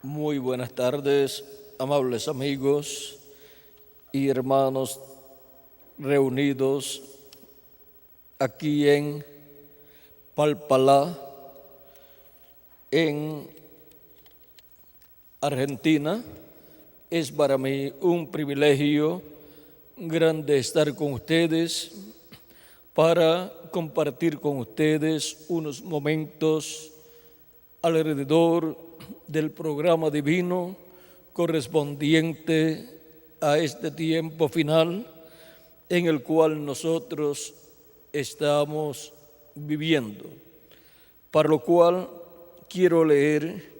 Muy buenas tardes, amables amigos y hermanos reunidos aquí en Palpalá, en Argentina. Es para mí un privilegio grande estar con ustedes para compartir con ustedes unos momentos alrededor del programa divino correspondiente a este tiempo final en el cual nosotros estamos viviendo. Para lo cual quiero leer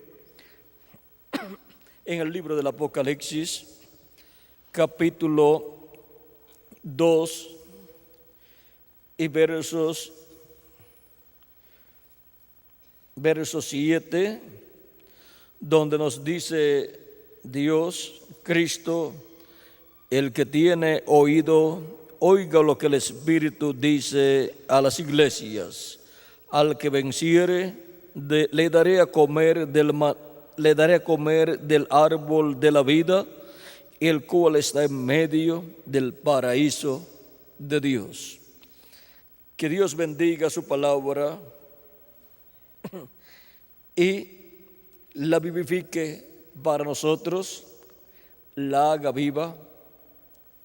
en el libro del Apocalipsis, capítulo 2 y versos 7, donde nos dice Dios, Cristo: el que tiene oído, oiga lo que el Espíritu dice a las iglesias. Al que venciere, le daré a comer del árbol de la vida, el cual está en medio del paraíso de Dios. Que Dios bendiga su palabra y la vivifique para nosotros, la haga viva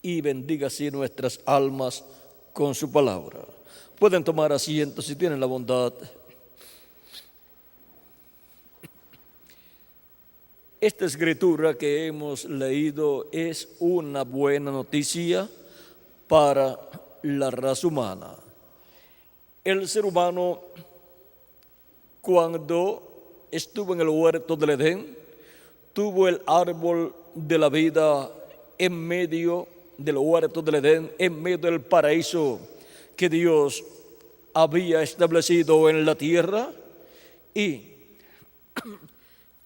y bendiga así nuestras almas con su palabra. Pueden tomar asiento si tienen la bondad. Esta escritura que hemos leído es una buena noticia para la raza humana. El ser humano, cuando estuvo en el huerto del Edén, tuvo el árbol de la vida en medio del huerto del Edén, en medio del paraíso que Dios había establecido en la tierra, y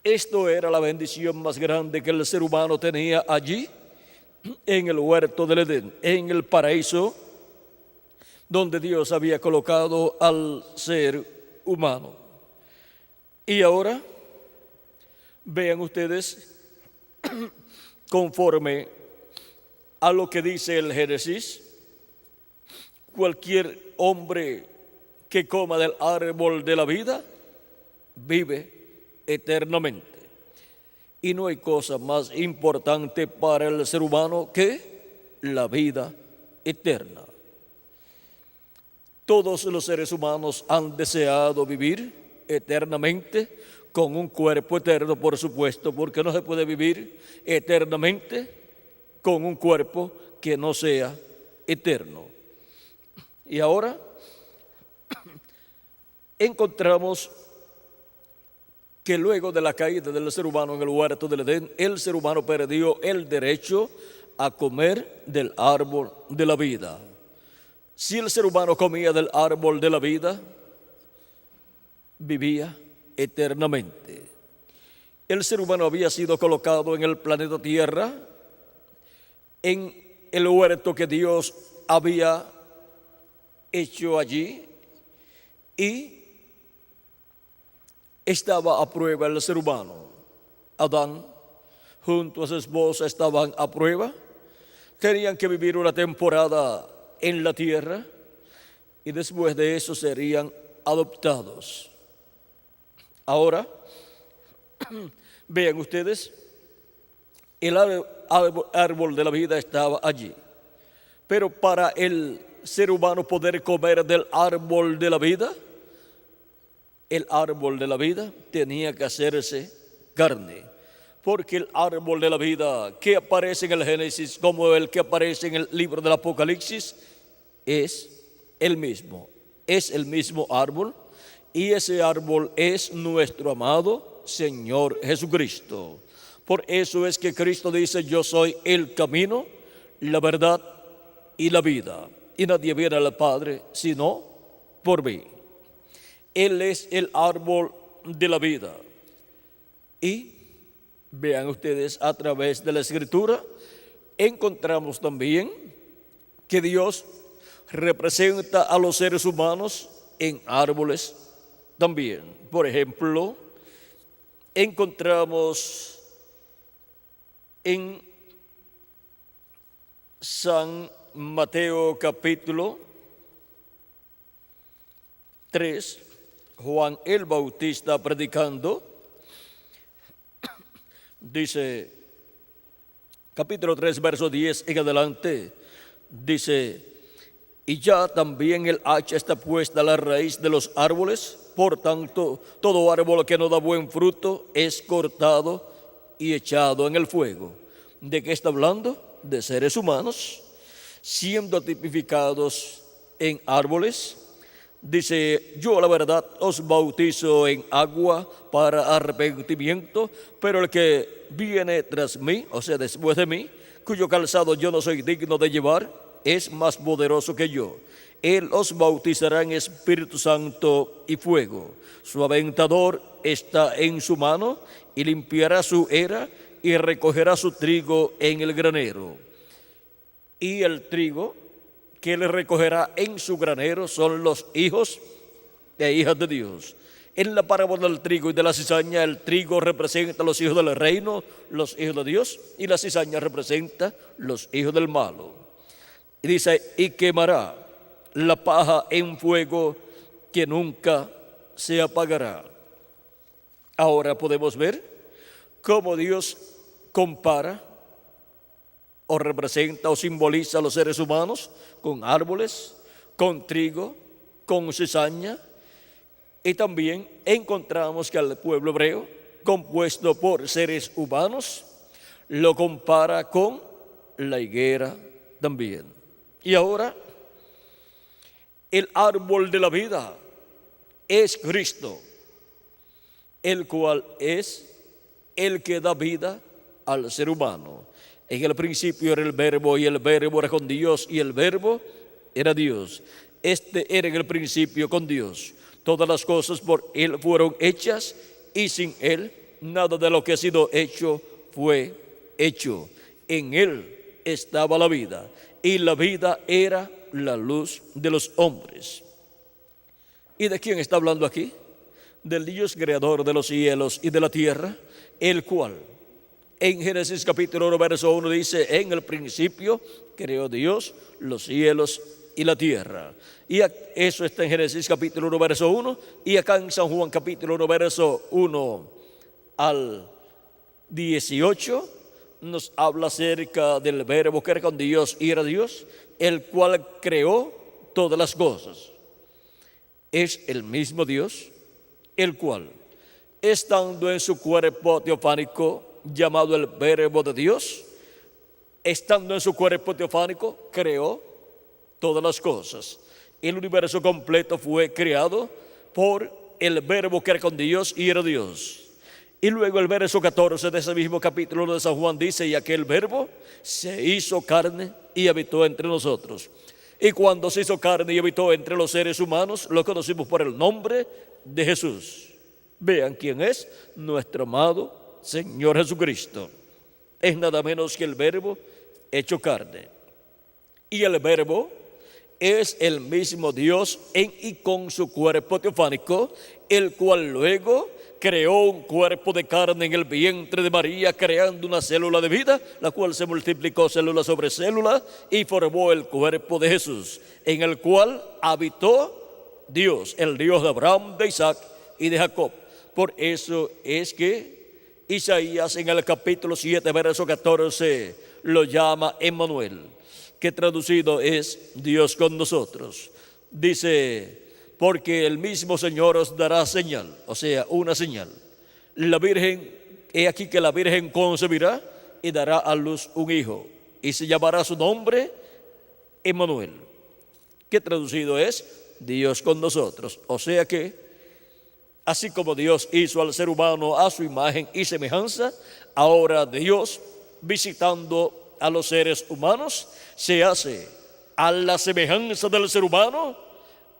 esto era la bendición más grande que el ser humano tenía allí, en el huerto del Edén, en el paraíso donde Dios había colocado al ser humano. Y ahora, vean ustedes, conforme a lo que dice el Génesis, cualquier hombre que coma del árbol de la vida vive eternamente. Y no hay cosa más importante para el ser humano que la vida eterna. Todos los seres humanos han deseado vivir eternamente con un cuerpo eterno, por supuesto, porque no se puede vivir eternamente con un cuerpo que no sea eterno. Y ahora encontramos que luego de la caída del ser humano en el huerto del Edén, el ser humano perdió el derecho a comer del árbol de la vida. Si el ser humano comía del árbol de la vida, vivía eternamente. El ser humano había sido colocado en el planeta Tierra, en el huerto que Dios había hecho allí, y estaba a prueba el ser humano. Adán junto a su esposa estaban a prueba, tenían que vivir una temporada en la tierra y después de eso serían adoptados. Ahora, vean ustedes, el árbol de la vida estaba allí, pero para el ser humano poder comer del árbol de la vida, el árbol de la vida tenía que hacerse carne, porque el árbol de la vida que aparece en el Génesis como el que aparece en el libro del Apocalipsis es el mismo árbol, y ese árbol es nuestro amado Señor Jesucristo. Por eso es que Cristo dice: yo soy el camino, la verdad y la vida, y nadie viene al Padre sino por mí. Él es el árbol de la vida. Y vean ustedes, a través de la Escritura encontramos también que Dios representa a los seres humanos en árboles también. Por ejemplo, encontramos en San Mateo capítulo 3, Juan el Bautista predicando, dice, capítulo 3, verso 10 en adelante, dice, y ya también el hacha está puesta a la raíz de los árboles, por tanto, todo árbol que no da buen fruto es cortado y echado en el fuego. ¿De qué está hablando? De seres humanos, siendo tipificados en árboles. Dice, yo la verdad os bautizo en agua para arrepentimiento, pero el que viene tras mí, o sea, después de mí, cuyo calzado yo no soy digno de llevar, es más poderoso que yo. Él os bautizará en Espíritu Santo y fuego. Su aventador está en su mano y limpiará su era y recogerá su trigo en el granero. Y el trigo que le recogerá en su granero son los hijos e hijas de Dios. En la parábola del trigo y de la cizaña, el trigo representa a los hijos del reino, los hijos de Dios, y la cizaña representa los hijos del malo. Y dice, y quemará la paja en fuego que nunca se apagará. Ahora podemos ver cómo Dios compara o representa o simboliza a los seres humanos con árboles, con trigo, con cizaña, y también encontramos que al pueblo hebreo, compuesto por seres humanos, lo compara con la higuera también. Y ahora, el árbol de la vida es Cristo, el cual es el que da vida al ser humano. En el principio era el Verbo, y el Verbo era con Dios, y el Verbo era Dios. Este era en el principio con Dios. Todas las cosas por Él fueron hechas, y sin Él nada de lo que ha sido hecho fue hecho. En Él estaba la vida, y la vida era la luz de los hombres. ¿Y de quién está hablando aquí? Del Dios creador de los cielos y de la tierra, el cual en Génesis capítulo 1, verso 1 dice, en el principio creó Dios los cielos y la tierra. Y eso está en Génesis capítulo 1, verso 1, y acá en San Juan capítulo 1, verso 1 al 18, nos habla acerca del Verbo que era con Dios y era Dios, el cual creó todas las cosas. Es el mismo Dios, el cual, estando en su cuerpo teofánico, llamado el Verbo de Dios, estando en su cuerpo teofánico, creó todas las cosas. El universo completo fue creado por el Verbo que era con Dios y era Dios. Y luego el verso 14 de ese mismo capítulo de San Juan dice, y aquel Verbo se hizo carne y habitó entre nosotros. Y cuando se hizo carne y habitó entre los seres humanos, lo conocimos por el nombre de Jesús. Vean quién es nuestro amado Señor Jesucristo. Es nada menos que el Verbo hecho carne. Y el Verbo es el mismo Dios en y con su cuerpo teofánico, el cual luego creó un cuerpo de carne en el vientre de María, creando una célula de vida, la cual se multiplicó célula sobre célula y formó el cuerpo de Jesús, en el cual habitó Dios, el Dios de Abraham, de Isaac y de Jacob. Por eso es que Isaías en el capítulo 7, verso 14, lo llama Emmanuel, que traducido es Dios con nosotros. Dice, porque el mismo Señor os dará señal, o sea, una señal. La Virgen, he aquí que la Virgen concebirá y dará a luz un hijo, y se llamará su nombre Emmanuel, que traducido es Dios con nosotros. O sea que, así como Dios hizo al ser humano a su imagen y semejanza, ahora Dios, visitando a los seres humanos, se hace a la semejanza del ser humano,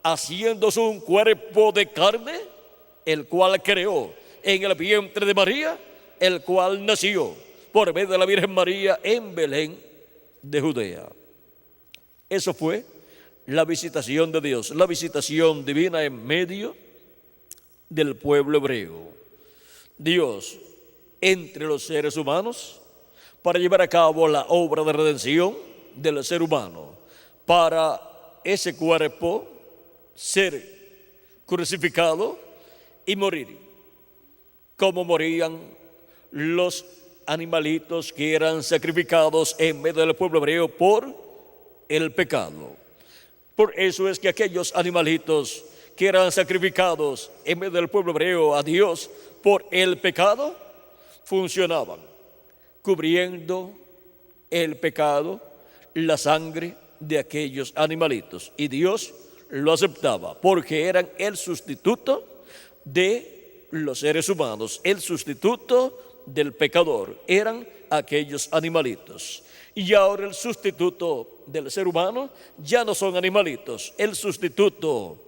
haciéndose un cuerpo de carne, el cual creó en el vientre de María, el cual nació por medio de la Virgen María en Belén de Judea. Eso fue la visitación de Dios, la visitación divina en medio del pueblo hebreo. Dios entre los seres humanos para llevar a cabo la obra de redención del ser humano, para ese cuerpo ser crucificado y morir, como morían los animalitos que eran sacrificados en medio del pueblo hebreo por el pecado. Por eso es que aquellos animalitos que eran sacrificados en medio del pueblo hebreo a Dios por el pecado, funcionaban cubriendo el pecado, la sangre de aquellos animalitos. Y Dios lo aceptaba porque eran el sustituto de los seres humanos, el sustituto del pecador, eran aquellos animalitos. Y ahora el sustituto del ser humano ya no son animalitos, el sustituto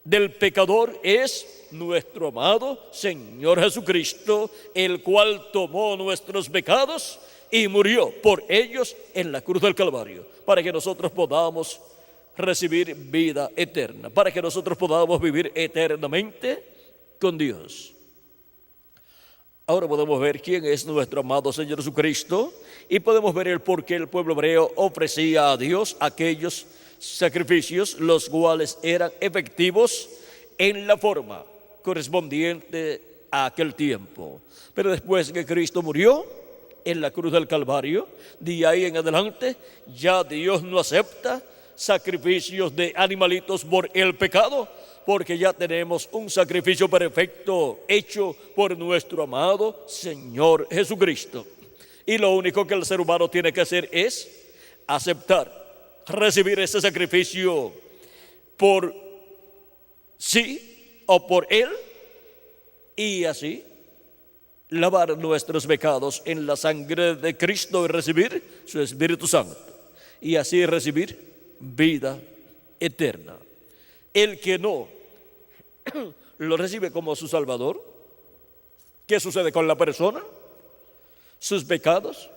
del pecador es nuestro amado Señor Jesucristo, el cual tomó nuestros pecados y murió por ellos en la cruz del Calvario, para que nosotros podamos recibir vida eterna, para que nosotros podamos vivir eternamente con Dios. Ahora podemos ver quién es nuestro amado Señor Jesucristo y podemos ver el por qué el pueblo hebreo ofrecía a Dios aquellos sacrificios, los cuales eran efectivos en la forma correspondiente a aquel tiempo. Pero después que Cristo murió en la cruz del Calvario, de ahí en adelante ya Dios no acepta sacrificios de animalitos por el pecado, porque ya tenemos un sacrificio perfecto hecho por nuestro amado Señor Jesucristo. Y lo único que el ser humano tiene que hacer es aceptar, recibir ese sacrificio por sí o por Él, y así lavar nuestros pecados en la sangre de Cristo y recibir su Espíritu Santo, y así recibir vida eterna. El que no lo recibe como su Salvador, ¿qué sucede con la persona? Sus pecados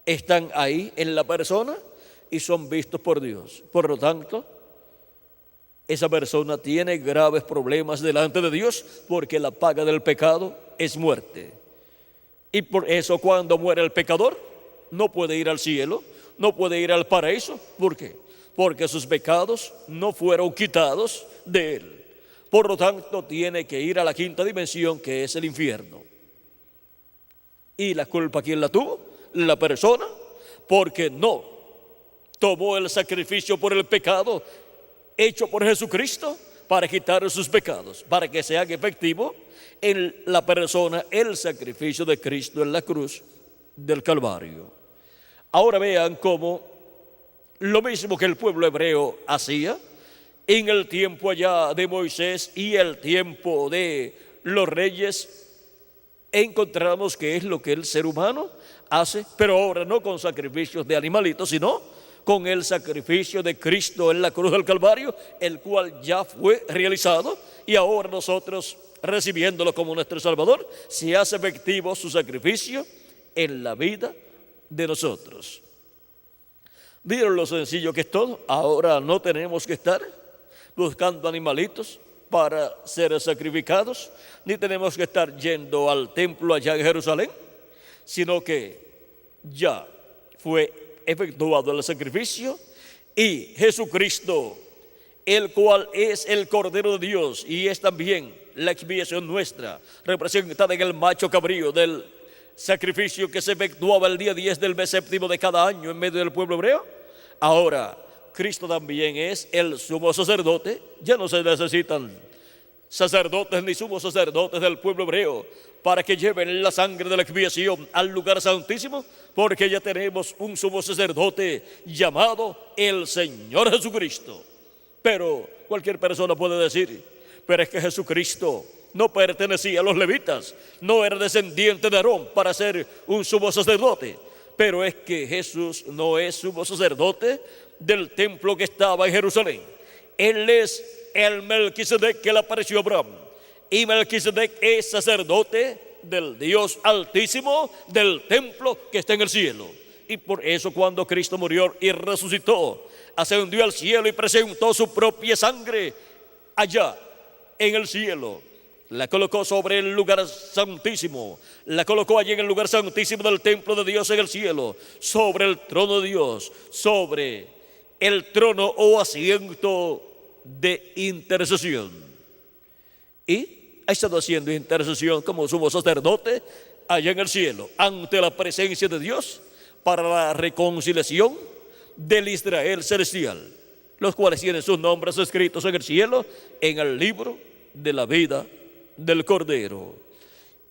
están ahí en la persona y son vistos por Dios. Por lo tanto, esa persona tiene graves problemas delante de Dios, porque la paga del pecado es muerte. Y por eso cuando muere el pecador, no puede ir al cielo, no puede ir al paraíso. ¿Por qué? Porque sus pecados no fueron quitados de él. Por lo tanto, tiene que ir a la quinta dimensión, que es el infierno. ¿Y la culpa quién la tuvo? La persona, porque no tomó el sacrificio por el pecado hecho por Jesucristo para quitar sus pecados, para que se haga efectivo en la persona el sacrificio de Cristo en la cruz del Calvario. Ahora vean cómo lo mismo que el pueblo hebreo hacía en el tiempo allá de Moisés y el tiempo de los reyes, encontramos que es lo que el ser humano hace, pero ahora no con sacrificios de animalitos, sino con el sacrificio de Cristo en la cruz del Calvario, el cual ya fue realizado, y ahora nosotros, recibiéndolo como nuestro Salvador, se hace efectivo su sacrificio en la vida de nosotros. ¿Vieron lo sencillo que es todo? Ahora no tenemos que estar buscando animalitos para ser sacrificados, ni tenemos que estar yendo al templo allá en Jerusalén, sino que ya fue efectuado el sacrificio, y Jesucristo, el cual es el Cordero de Dios y es también la expiación nuestra, representada en el macho cabrío del sacrificio que se efectuaba el día 10 del mes séptimo de cada año en medio del pueblo hebreo. Ahora Cristo también es el sumo sacerdote. Ya no se necesitan sacerdotes ni sumos sacerdotes del pueblo hebreo para que lleven la sangre de la expiación al lugar santísimo, porque ya tenemos un sumo sacerdote llamado el Señor Jesucristo. Pero cualquier persona puede decir: pero es que Jesucristo no pertenecía a los levitas, no era descendiente de Aarón para ser un sumo sacerdote. Pero es que Jesús no es sumo sacerdote del templo que estaba en Jerusalén. Él es el Melquisedec que le apareció a Abraham, y Melquisedec es sacerdote del Dios Altísimo, del templo que está en el cielo. Y por eso cuando Cristo murió y resucitó, ascendió al cielo y presentó su propia sangre allá en el cielo, la colocó sobre el lugar santísimo, la colocó allí en el lugar santísimo del templo de Dios en el cielo, sobre el trono de Dios, sobre el trono o asiento de intercesión. Y ha estado haciendo intercesión como sumo sacerdote allá en el cielo, ante la presencia de Dios, para la reconciliación del Israel celestial, los cuales tienen sus nombres escritos en el cielo, en el libro de la vida del Cordero.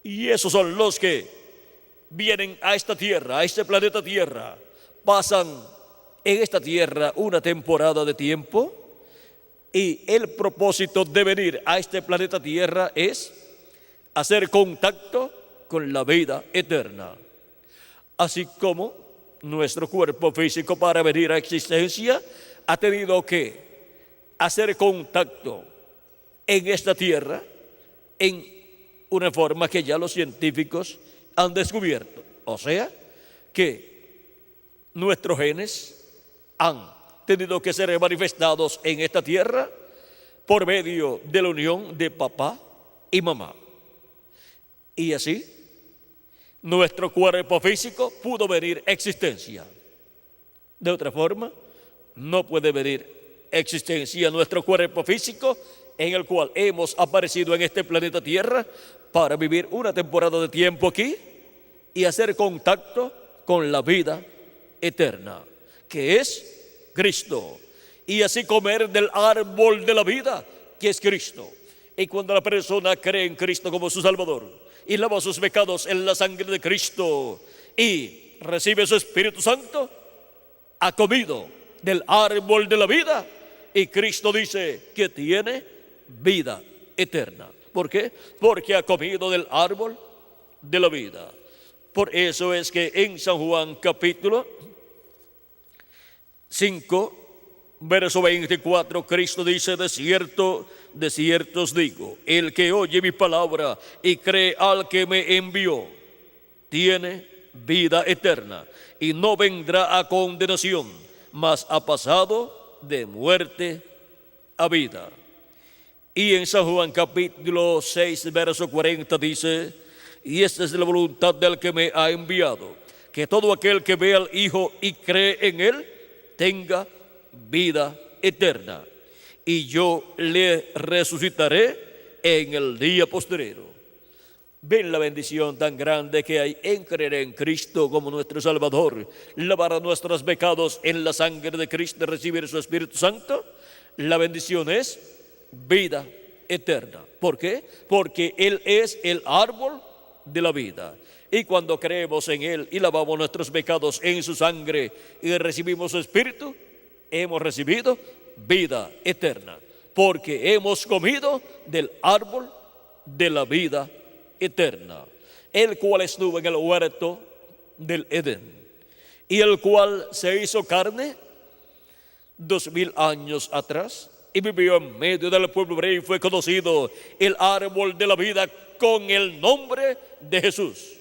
Y esos son los que vienen a esta tierra, a este planeta Tierra, pasan en esta tierra una temporada de tiempo, y el propósito de venir a este planeta Tierra es hacer contacto con la vida eterna. Así como nuestro cuerpo físico, para venir a existencia, ha tenido que hacer contacto en esta tierra en una forma que ya los científicos han descubierto. O sea, que nuestros genes han tenido que ser manifestados en esta tierra por medio de la unión de papá y mamá. Y así, nuestro cuerpo físico pudo venir a existencia. De otra forma, no puede venir a existencia nuestro cuerpo físico, en el cual hemos aparecido en este planeta Tierra para vivir una temporada de tiempo aquí y hacer contacto con la vida eterna, que es Cristo, y así comer del árbol de la vida, que es Cristo. Y cuando la persona cree en Cristo como su Salvador y lava sus pecados en la sangre de Cristo y recibe su Espíritu Santo, ha comido del árbol de la vida, y Cristo dice que tiene vida eterna. ¿Por qué? Porque ha comido del árbol de la vida. Por eso es que en San Juan capítulo 5, verso 24, Cristo dice: de cierto os digo, el que oye mi palabra y cree al que me envió, tiene vida eterna, y no vendrá a condenación, mas ha pasado de muerte a vida. Y en San Juan capítulo 6, verso 40 dice: y esta es la voluntad del que me ha enviado, que todo aquel que ve al Hijo y cree en Él tenga vida eterna, y yo le resucitaré en el día postrero. Ven la bendición tan grande que hay en creer en Cristo como nuestro Salvador, lavar nuestros pecados en la sangre de Cristo y recibir su Espíritu Santo. La bendición es vida eterna. ¿Por qué? Porque Él es el árbol de la vida. Y cuando creemos en Él y lavamos nuestros pecados en su sangre y recibimos su Espíritu, hemos recibido vida eterna, porque hemos comido del árbol de la vida eterna, el cual estuvo en el huerto del Edén, y el cual se hizo carne 2000 años atrás y vivió en medio del pueblo hebreo, y fue conocido el árbol de la vida con el nombre de Jesús.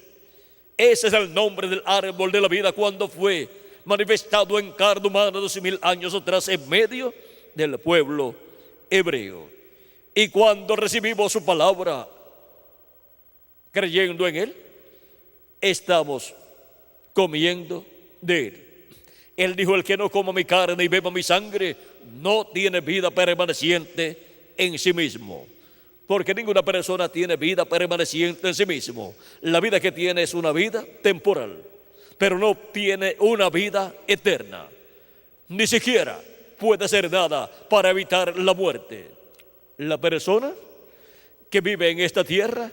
Ese es el nombre del árbol de la vida cuando fue manifestado en carne humana 2000 años atrás en medio del pueblo hebreo. Y cuando recibimos su palabra, creyendo en Él, estamos comiendo de Él. Él dijo: el que no coma mi carne y beba mi sangre no tiene vida permaneciente en sí mismo. Porque ninguna persona tiene vida permaneciente en sí mismo. La vida que tiene es una vida temporal, pero no tiene una vida eterna. Ni siquiera puede hacer nada para evitar la muerte. La persona que vive en esta tierra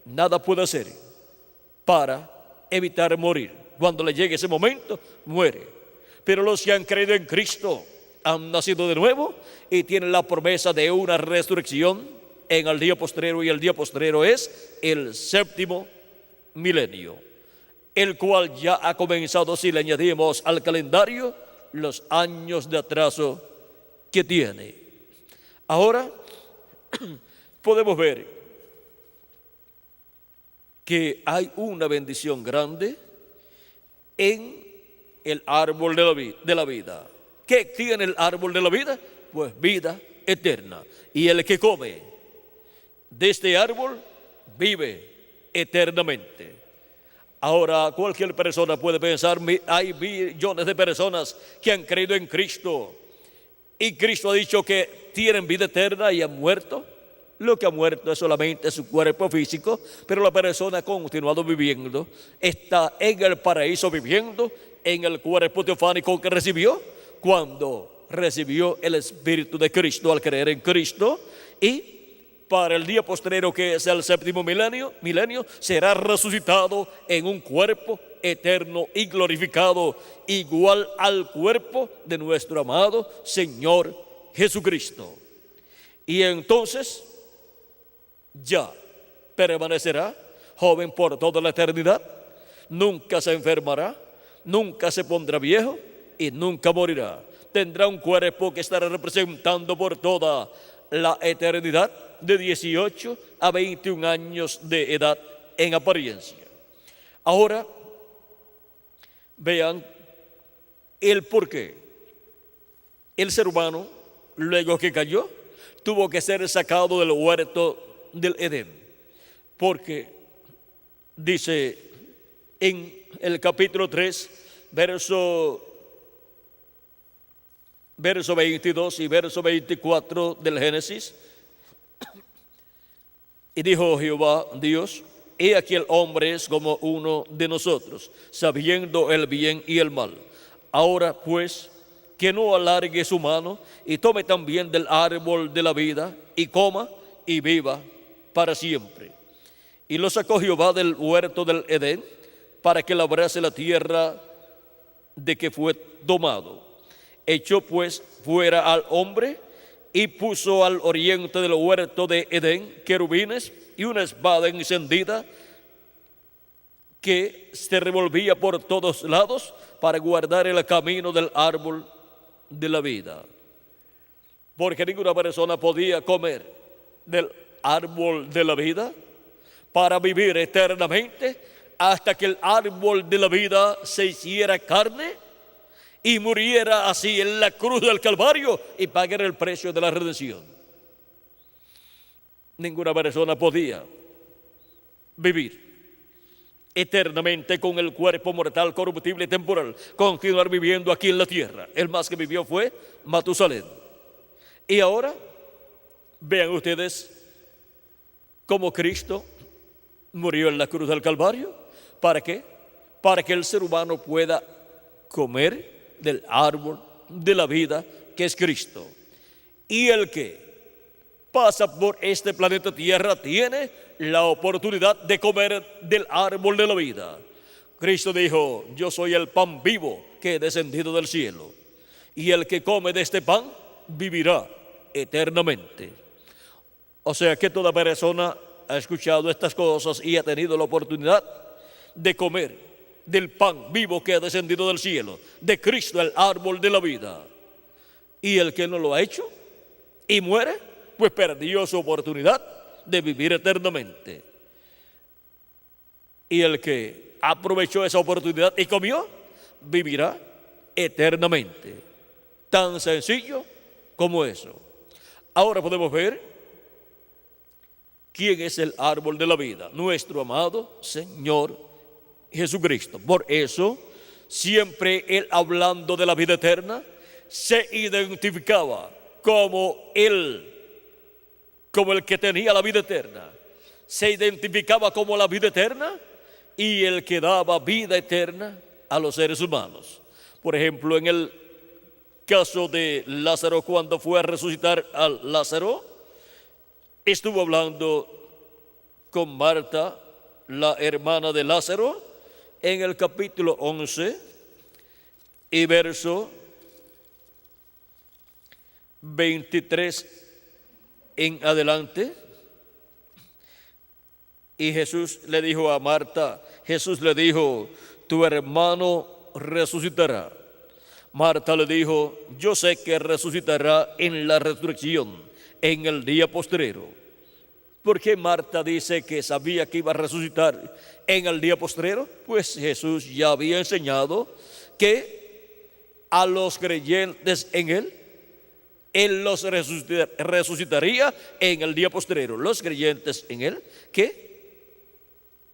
nada puede hacer para evitar morir. Cuando le llegue ese momento, muere. Pero los que han creído en Cristo han nacido de nuevo y tienen la promesa de una resurrección en el día postrero, y el día postrero es el séptimo milenio, el cual ya ha comenzado si le añadimos al calendario los años de atraso que tiene. Ahora podemos ver que hay una bendición grande en el árbol de la vida. ¿Qué tiene el árbol de la vida? Pues vida eterna. Y el que come de este árbol vive eternamente. Ahora cualquier persona puede pensar, hay millones de personas que han creído en Cristo y Cristo ha dicho que tienen vida eterna y han muerto. Lo que ha muerto es solamente su cuerpo físico, pero la persona ha continuado viviendo, está en el paraíso viviendo en el cuerpo teofánico que recibió cuando recibió el Espíritu de Cristo al creer en Cristo, y para el día postrero, que es el séptimo milenio, será resucitado en un cuerpo eterno y glorificado, igual al cuerpo de nuestro amado Señor Jesucristo. Y entonces ya permanecerá joven por toda la eternidad, nunca se enfermará, nunca se pondrá viejo y nunca morirá. Tendrá un cuerpo que estará representando por toda la eternidad, de 18 a 21 años de edad en apariencia. Ahora vean el por qué el ser humano, luego que cayó, tuvo que ser sacado del huerto del Edén. Porque dice en el capítulo 3, verso 22 y verso 24 del Génesis: y dijo Jehová Dios, he aquí el hombre es como uno de nosotros, sabiendo el bien y el mal. Ahora pues, que no alargue su mano y tome también del árbol de la vida y coma y viva para siempre. Y lo sacó Jehová del huerto del Edén para que labrase la tierra de que fue domado. Echó pues fuera al hombre y puso al oriente del huerto de Edén querubines y una espada encendida que se revolvía por todos lados para guardar el camino del árbol de la vida. Porque ninguna persona podía comer del árbol de la vida para vivir eternamente hasta que el árbol de la vida se hiciera carne y muriera así en la cruz del Calvario y pagara el precio de la redención. Ninguna persona podía vivir eternamente con el cuerpo mortal, corruptible y temporal, continuar viviendo aquí en la tierra. El más que vivió fue Matusalén. Y ahora vean ustedes cómo Cristo murió en la cruz del Calvario. ¿Para qué? Para que el ser humano pueda comer del árbol de la vida, que es Cristo. Y el que pasa por este planeta Tierra tiene la oportunidad de comer del árbol de la vida. Cristo dijo, yo soy el pan vivo que he descendido del cielo, y el que come de este pan vivirá eternamente. O sea que toda persona ha escuchado estas cosas y ha tenido la oportunidad de comer del pan vivo que ha descendido del cielo, de Cristo, el árbol de la vida. Y el que no lo ha hecho y muere, pues perdió su oportunidad de vivir eternamente. Y el que aprovechó esa oportunidad y comió, vivirá eternamente. Tan sencillo como eso. Ahora podemos ver quién es el árbol de la vida: nuestro amado Señor Jesucristo. Por eso, siempre Él, hablando de la vida eterna, se identificaba como el que tenía la vida eterna. Se identificaba como la vida eterna y el que daba vida eterna a los seres humanos. Por ejemplo, en el caso de Lázaro, cuando fue a resucitar a Lázaro, estuvo hablando con Marta, la hermana de Lázaro, en el capítulo 11 y verso 23 en adelante. Y Jesús le dijo a Marta, Jesús le dijo, tu hermano resucitará. Marta le dijo, yo sé que resucitará en la resurrección, en el día postrero. ¿Por qué Marta dice que sabía que iba a resucitar en el día postrero? Pues Jesús ya había enseñado que a los creyentes en Él Él los resucitaría en el día postrero, los creyentes en Él, que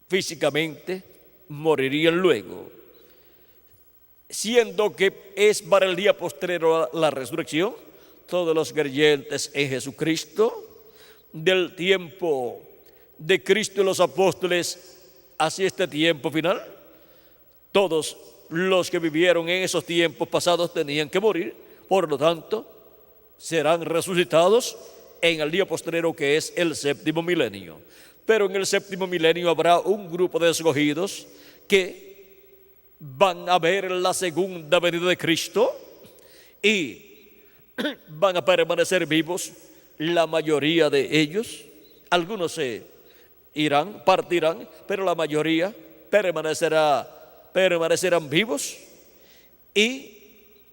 físicamente morirían luego. Siendo que es para el día postrero la resurrección, todos los creyentes en Jesucristo, del tiempo de Cristo y los apóstoles hacia este tiempo final, todos los que vivieron en esos tiempos pasados tenían que morir, por lo tanto, serán resucitados en el día postrero, que es el séptimo milenio. Pero en el séptimo milenio habrá un grupo de escogidos que van a ver la segunda venida de Cristo y van a permanecer vivos, la mayoría de ellos. Algunos se irán, partirán, pero la mayoría permanecerán vivos. Y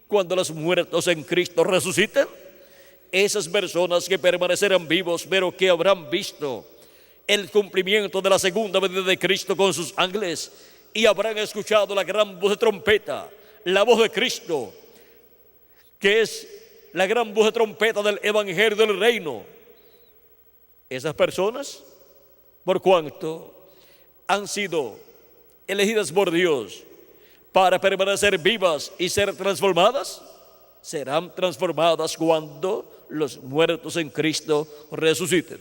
cuando los muertos en Cristo resuciten, esas personas que permanecerán vivos, pero que habrán visto el cumplimiento de la segunda venida de Cristo con sus ángeles y habrán escuchado la gran voz de trompeta, la voz de Cristo, que es la gran voz de trompeta del evangelio del reino. Esas personas, por cuanto han sido elegidas por Dios para permanecer vivas y ser transformadas, serán transformadas cuando los muertos en Cristo resuciten.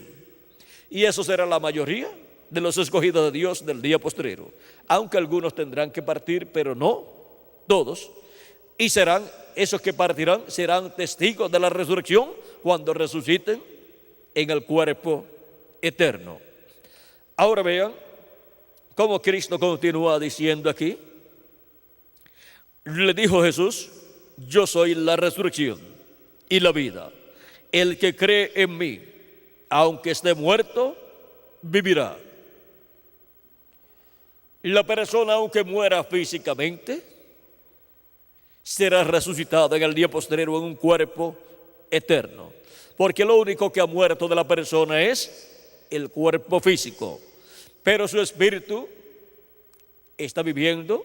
Y eso será la mayoría de los escogidos de Dios del día postrero, aunque algunos tendrán que partir, pero no todos. Y serán, esos que partirán, serán testigos de la resurrección cuando resuciten en el cuerpo eterno. Ahora vean cómo Cristo continúa diciendo aquí. Le dijo Jesús: yo soy la resurrección y la vida. El que cree en mí, aunque esté muerto, vivirá. La persona, aunque muera físicamente, será resucitada en el día postrero en un cuerpo eterno. Porque lo único que ha muerto de la persona es el cuerpo físico. Pero su espíritu está viviendo,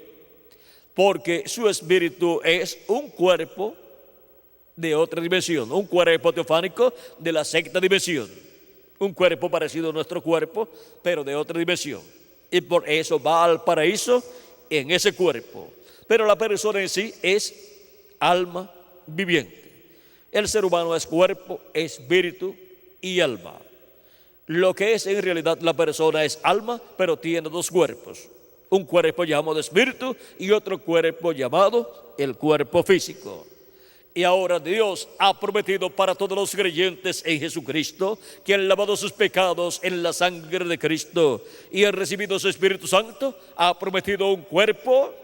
porque su espíritu es un cuerpo de otra dimensión, un cuerpo teofánico de la sexta dimensión, un cuerpo parecido a nuestro cuerpo, pero de otra dimensión. Y por eso va al paraíso en ese cuerpo. Pero la persona en sí es alma viviente. El ser humano es cuerpo, espíritu y alma. Lo que es en realidad la persona es alma, pero tiene dos cuerpos. Un cuerpo llamado espíritu y otro cuerpo llamado el cuerpo físico. Y ahora Dios ha prometido para todos los creyentes en Jesucristo, que han lavado sus pecados en la sangre de Cristo y han recibido su Espíritu Santo, ha prometido un cuerpo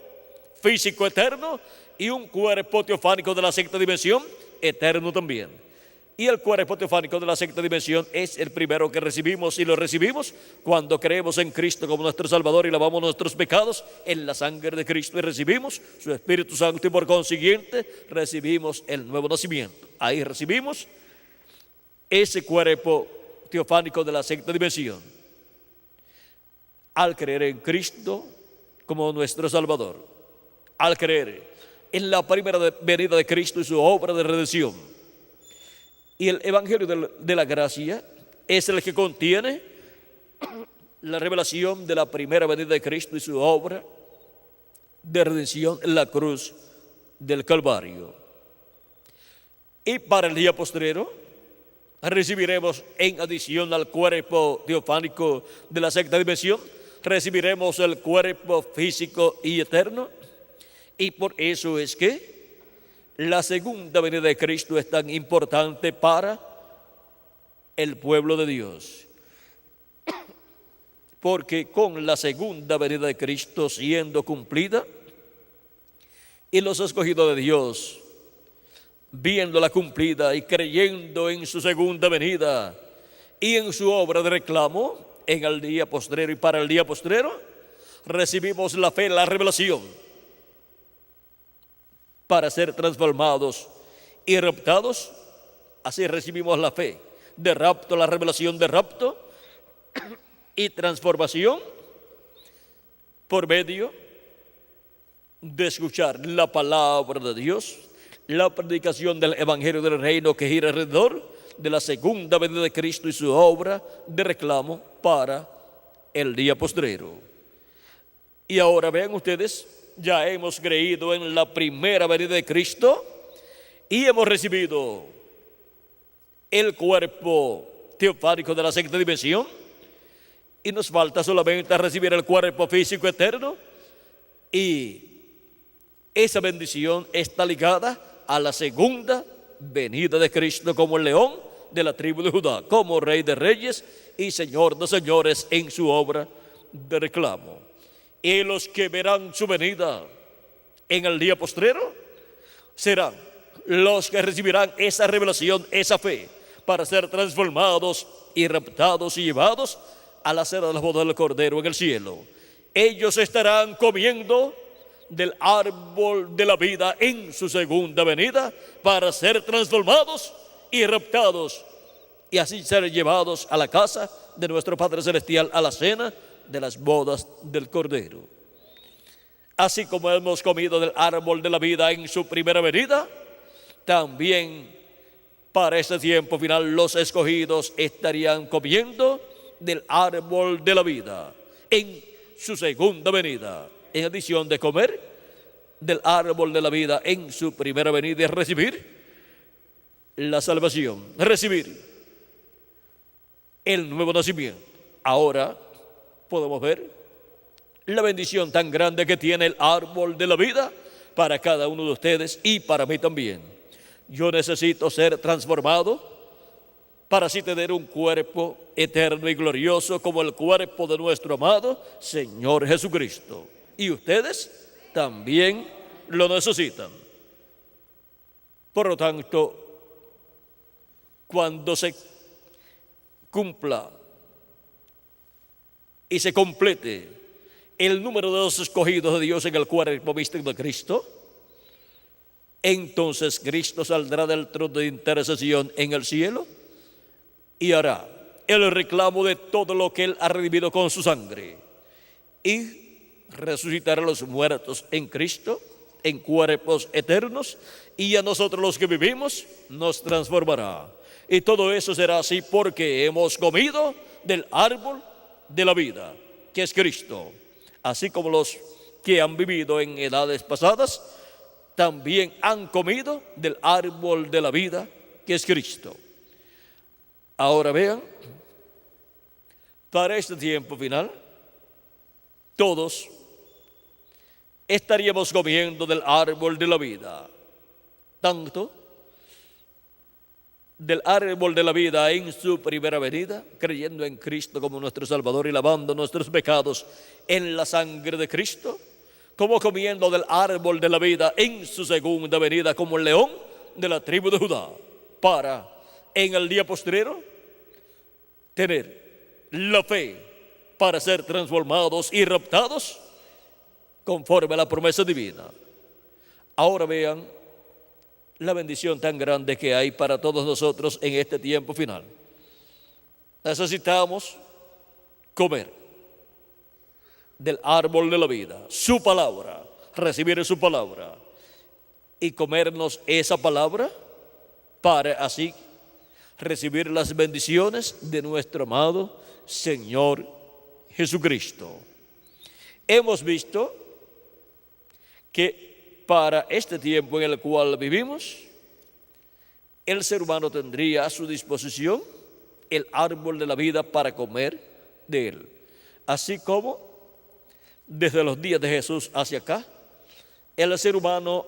físico eterno y un cuerpo teofánico de la sexta dimensión eterno también. Y el cuerpo teofánico de la sexta dimensión es el primero que recibimos, y lo recibimos cuando creemos en Cristo como nuestro Salvador y lavamos nuestros pecados en la sangre de Cristo y recibimos su Espíritu Santo, y por consiguiente recibimos el nuevo nacimiento. Ahí recibimos ese cuerpo teofánico de la sexta dimensión al creer en Cristo como nuestro Salvador, al creer en la primera venida de Cristo y su obra de redención. Y el Evangelio de la Gracia es el que contiene la revelación de la primera venida de Cristo y su obra de redención en la cruz del Calvario. Y para el día postrero recibiremos, en adición al cuerpo teofánico de la sexta dimensión, recibiremos el cuerpo físico y eterno. Y por eso es que la segunda venida de Cristo es tan importante para el pueblo de Dios. Porque con la segunda venida de Cristo siendo cumplida y los escogidos de Dios viéndola cumplida y creyendo en su segunda venida y en su obra de reclamo en el día postrero y para el día postrero, recibimos la fe, la revelación, para ser transformados y raptados. Así recibimos la fe de rapto, la revelación de rapto y transformación por medio de escuchar la palabra de Dios, la predicación del Evangelio del Reino que gira alrededor de la segunda venida de Cristo y su obra de reclamo para el día postrero. Y ahora vean ustedes, ya hemos creído en la primera venida de Cristo y hemos recibido el cuerpo teofánico de la sexta dimensión, y nos falta solamente recibir el cuerpo físico eterno, y esa bendición está ligada a la segunda venida de Cristo como el león de la tribu de Judá, como Rey de Reyes y Señor de Señores en su obra de reclamo. Y los que verán su venida en el día postrero serán los que recibirán esa revelación, esa fe, para ser transformados y raptados y llevados a la cena de la boda del Cordero en el cielo. Ellos estarán comiendo del árbol de la vida en su segunda venida para ser transformados y raptados y así ser llevados a la casa de nuestro Padre Celestial, a la cena de las bodas del Cordero. Así como hemos comido del árbol de la vida en su primera venida, también para este tiempo final los escogidos estarían comiendo del árbol de la vida en su segunda venida, en adición de comer del árbol de la vida en su primera venida y recibir la salvación, recibir el nuevo nacimiento. Ahora podemos ver la bendición tan grande que tiene el árbol de la vida para cada uno de ustedes y para mí también. Yo necesito ser transformado para así tener un cuerpo eterno y glorioso como el cuerpo de nuestro amado Señor Jesucristo. Y ustedes también lo necesitan. Por lo tanto, cuando se cumpla y se complete el número de los escogidos de Dios en el cuerpo místico de Cristo, entonces Cristo saldrá del trono de intercesión en el cielo y hará el reclamo de todo lo que Él ha redimido con su sangre y resucitará a los muertos en Cristo en cuerpos eternos, y a nosotros los que vivimos nos transformará. Y todo eso será así porque hemos comido del árbol de la vida, que es Cristo. Así como los que han vivido en edades pasadas también han comido del árbol de la vida, que es Cristo. Ahora vean, para este tiempo final, todos estaríamos comiendo del árbol de la vida, tanto del árbol de la vida en su primera venida, creyendo en Cristo como nuestro Salvador y lavando nuestros pecados en la sangre de Cristo, como comiendo del árbol de la vida en su segunda venida como el león de la tribu de Judá, para en el día postrero tener la fe para ser transformados y raptados conforme a la promesa divina. Ahora vean la bendición tan grande que hay para todos nosotros en este tiempo final. Necesitamos comer del árbol de la vida, su palabra, recibir su palabra y comernos esa palabra para así recibir las bendiciones de nuestro amado Señor Jesucristo. Hemos visto que para este tiempo en el cual vivimos, el ser humano tendría a su disposición el árbol de la vida para comer de él. Así como desde los días de Jesús hacia acá, el ser humano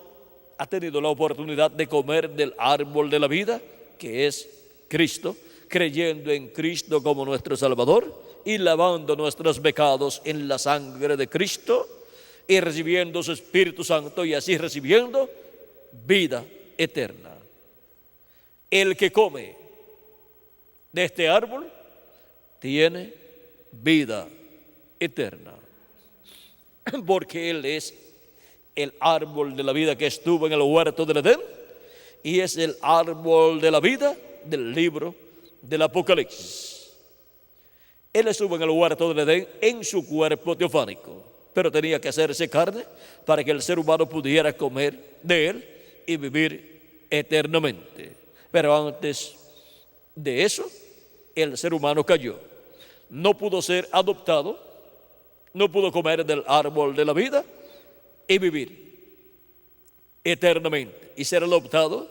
ha tenido la oportunidad de comer del árbol de la vida, que es Cristo, creyendo en Cristo como nuestro Salvador y lavando nuestros pecados en la sangre de Cristo y recibiendo su Espíritu Santo y así recibiendo vida eterna. El que come de este árbol tiene vida eterna, porque Él es el árbol de la vida que estuvo en el huerto del Edén y es el árbol de la vida del libro del Apocalipsis. Él estuvo en el huerto del Edén en su cuerpo teofánico, pero tenía que hacerse carne para que el ser humano pudiera comer de él y vivir eternamente. Pero antes de eso, el ser humano cayó. No pudo ser adoptado, no pudo comer del árbol de la vida y vivir eternamente y ser adoptado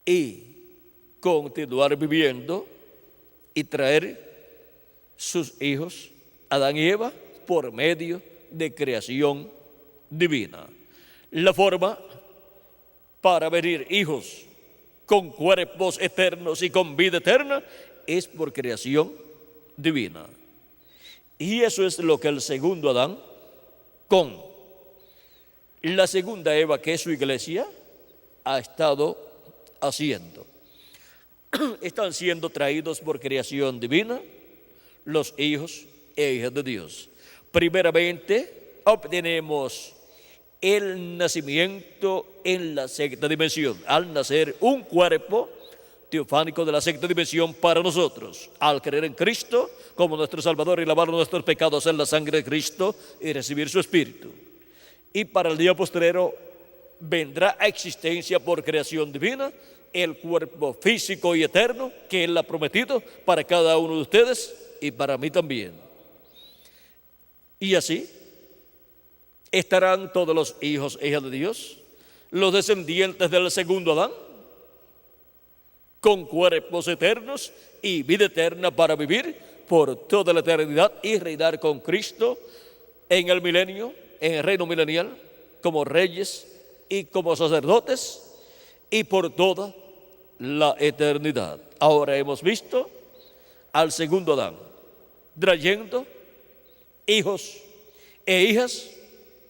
y continuar viviendo y traer sus hijos, Adán y Eva, por medio de creación divina. La forma para venir hijos con cuerpos eternos y con vida eterna es por creación divina. Y eso es lo que el segundo Adán, con la segunda Eva, que es su iglesia, ha estado haciendo. Están siendo traídos por creación divina los hijos e hijas de Dios. Primeramente, obtenemos el nacimiento en la sexta dimensión. Al nacer, un cuerpo teofánico de la sexta dimensión para nosotros. Al creer en Cristo como nuestro Salvador y lavar nuestros pecados en la sangre de Cristo y recibir su Espíritu. Y para el día postrero vendrá a existencia por creación divina el cuerpo físico y eterno que Él ha prometido para cada uno de ustedes y para mí también. Y así estarán todos los hijos e hijas de Dios, los descendientes del segundo Adán, con cuerpos eternos y vida eterna para vivir por toda la eternidad y reinar con Cristo en el milenio, en el reino milenial, como reyes y como sacerdotes y por toda la eternidad. Ahora hemos visto al segundo Adán trayendo hijos e hijas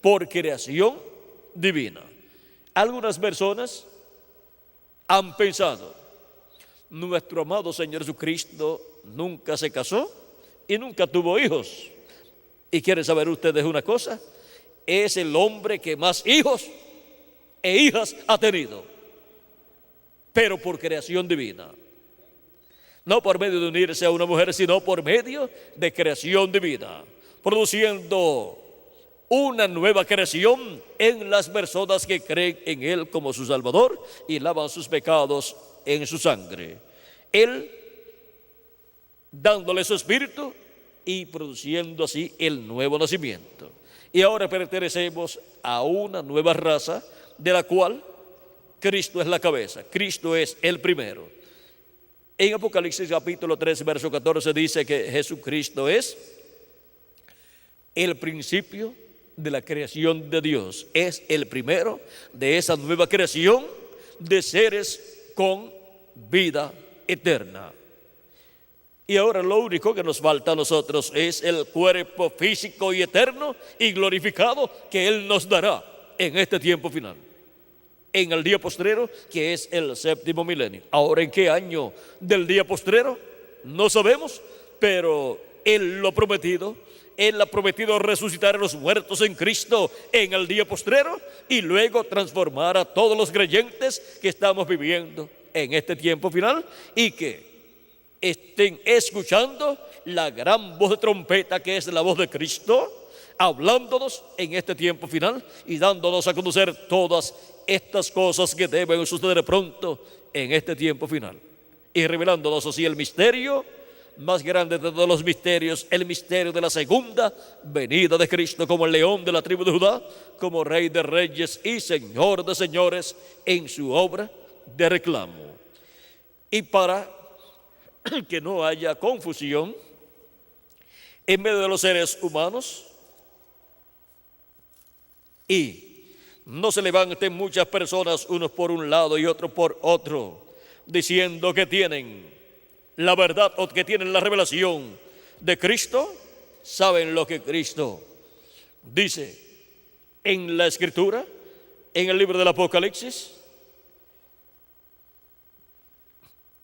por creación divina. Algunas personas han pensado: nuestro amado Señor Jesucristo nunca se casó y nunca tuvo hijos. ¿Y quieren saber ustedes una cosa? Es el hombre que más hijos e hijas ha tenido, pero por creación divina. No por medio de unirse a una mujer, sino por medio de creación divina, produciendo una nueva creación en las personas que creen en Él como su Salvador y lavan sus pecados en su sangre. Él dándole su espíritu y produciendo así el nuevo nacimiento. Y ahora pertenecemos a una nueva raza de la cual Cristo es la cabeza, Cristo es el primero. En Apocalipsis capítulo 3, verso 14 dice que Jesucristo es el principio de la creación de Dios. Es el primero de esa nueva creación de seres con vida eterna. Y ahora lo único que nos falta a nosotros es el cuerpo físico y eterno y glorificado que Él nos dará en este tiempo final, en el día postrero, que es el séptimo milenio. Ahora, ¿en qué año del día postrero? No sabemos, pero Él lo ha prometido. Él ha prometido resucitar a los muertos en Cristo en el día postrero y luego transformar a todos los creyentes que estamos viviendo en este tiempo final y que estén escuchando la gran voz de trompeta que es la voz de Cristo, hablándonos en este tiempo final y dándonos a conocer todas estas cosas que deben suceder pronto en este tiempo final y revelándonos así el misterio más grande de todos los misterios, el misterio de la segunda venida de Cristo como el león de la tribu de Judá, como Rey de reyes y Señor de señores en su obra de reclamo. Y para que no haya confusión en medio de los seres humanos y no se levanten muchas personas, unos por un lado y otros por otro, diciendo que tienen la verdad o que tienen la revelación de Cristo. Saben lo que Cristo dice en la Escritura, en el libro del Apocalipsis,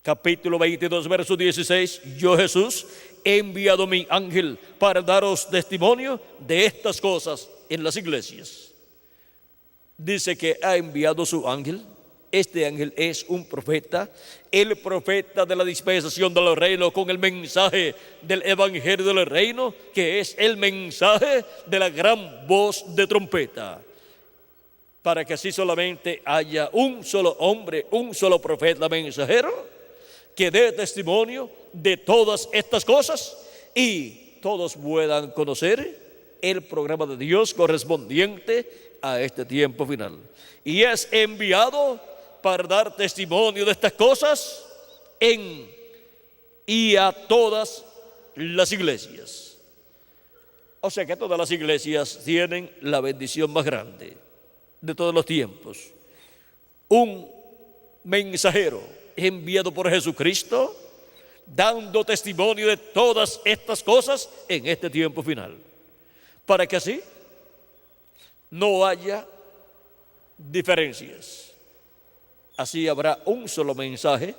capítulo 22, verso 16. Yo, Jesús, he enviado mi ángel para daros testimonio de estas cosas en las iglesias. Dice que ha enviado su ángel. Este ángel es un profeta, el profeta de la dispensación del reino, con el mensaje del evangelio del reino, que es el mensaje de la gran voz de trompeta. para que así solamente haya un solo hombre, un solo profeta mensajero, que dé testimonio de todas estas cosas y todos puedan conocer el programa de Dios correspondiente a este tiempo final. Y es enviado para dar testimonio de estas cosas y a todas las iglesias. O sea que todas las iglesias tienen la bendición más grande de todos los tiempos. Un mensajero enviado por Jesucristo, dando testimonio de todas estas cosas en este tiempo final, para que así no haya diferencias. Así habrá un solo mensaje,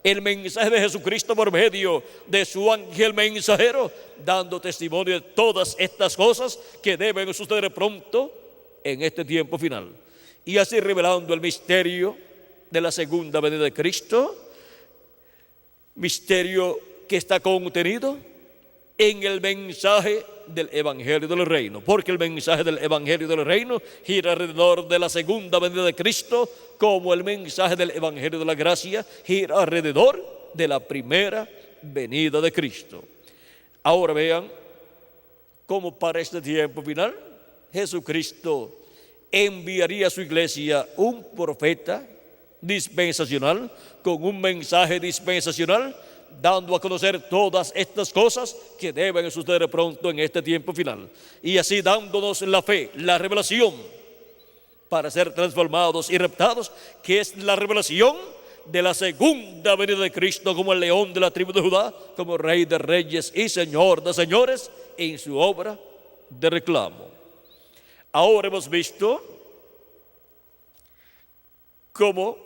el mensaje de Jesucristo por medio de su ángel mensajero, dando testimonio de todas estas cosas que deben suceder pronto en este tiempo final. Y así revelando el misterio de la segunda venida de Cristo, misterio que está contenido en el mensaje del Evangelio del Reino, porque el mensaje del Evangelio del Reino gira alrededor de la segunda venida de Cristo, como el mensaje del Evangelio de la Gracia gira alrededor de la primera venida de Cristo. Ahora vean cómo para este tiempo final Jesucristo enviaría a su iglesia un profeta dispensacional con un mensaje dispensacional, dando a conocer todas estas cosas que deben suceder pronto en este tiempo final, y así dándonos la fe, la revelación para ser transformados y raptados, que es la revelación de la segunda venida de Cristo como el león de la tribu de Judá, como Rey de reyes y Señor de señores en su obra de reclamo. Ahora hemos visto cómo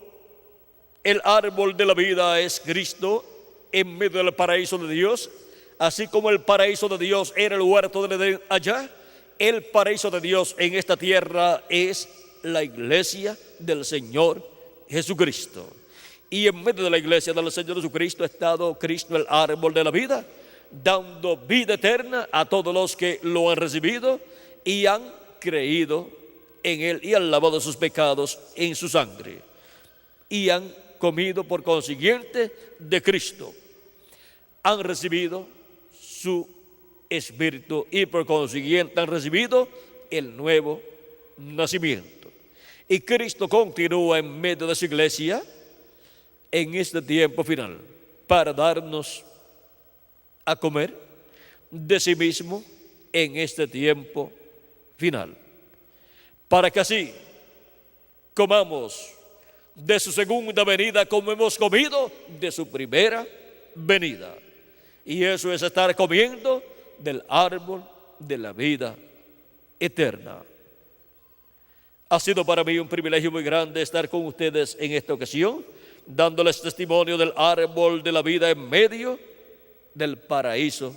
el árbol de la vida es Cristo en medio del paraíso de Dios, así como el paraíso de Dios era el huerto del Edén allá, el paraíso de Dios en esta tierra es la iglesia del Señor Jesucristo. Y en medio de la iglesia del Señor Jesucristo ha estado Cristo, el árbol de la vida, dando vida eterna a todos los que lo han recibido y han creído en Él y han lavado sus pecados en su sangre y han comido por consiguiente de Cristo, han recibido su Espíritu y por consiguiente han recibido el nuevo nacimiento. Y Cristo continúa en medio de su iglesia en este tiempo final para darnos a comer de sí mismo en este tiempo final, para que así comamos de su segunda venida como hemos comido de su primera venida. Y eso es estar comiendo del árbol de la vida eterna. Ha sido para mí un privilegio muy grande estar con ustedes en esta ocasión, dándoles testimonio del árbol de la vida en medio del paraíso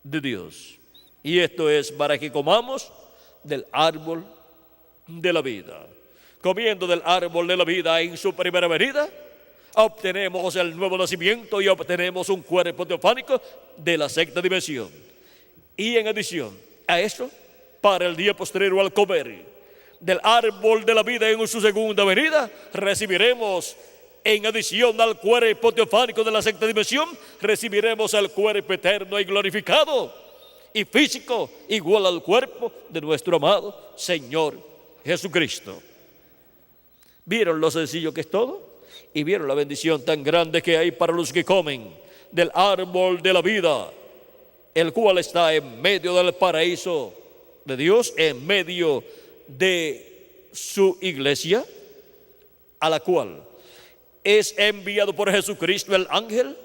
de Dios. Y esto es para que comamos del árbol de la vida. Comiendo del árbol de la vida en su primera venida, obtenemos el nuevo nacimiento y obtenemos un cuerpo teofánico de la sexta dimensión. Y en adición a eso, para el día posterior al comer del árbol de la vida en su segunda venida, recibiremos, en adición al cuerpo teofánico de la sexta dimensión, recibiremos el cuerpo eterno y glorificado y físico igual al cuerpo de nuestro amado Señor Jesucristo. ¿Vieron lo sencillo que es todo? Y vieron la bendición tan grande que hay para los que comen del árbol de la vida, el cual está en medio del paraíso de Dios, en medio de su iglesia, a la cual es enviado por Jesucristo el ángel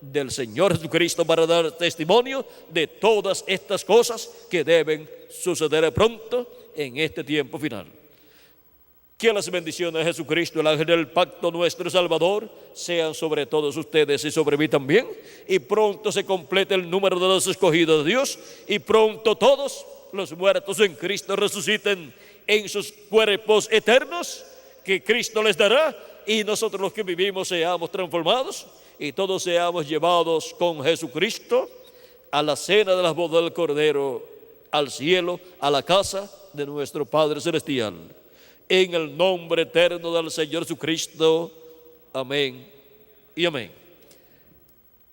del Señor Jesucristo para dar testimonio de todas estas cosas que deben suceder pronto en este tiempo final. Que las bendiciones de Jesucristo, el ángel del pacto, nuestro Salvador, sean sobre todos ustedes y sobre mí también. Y pronto se complete el número de los escogidos de Dios. Y pronto todos los muertos en Cristo resuciten en sus cuerpos eternos que Cristo les dará. Y nosotros los que vivimos seamos transformados y todos seamos llevados con Jesucristo a la cena de las bodas del Cordero, al cielo, a la casa de nuestro Padre Celestial. en el nombre eterno del Señor Jesucristo. Amén y amén.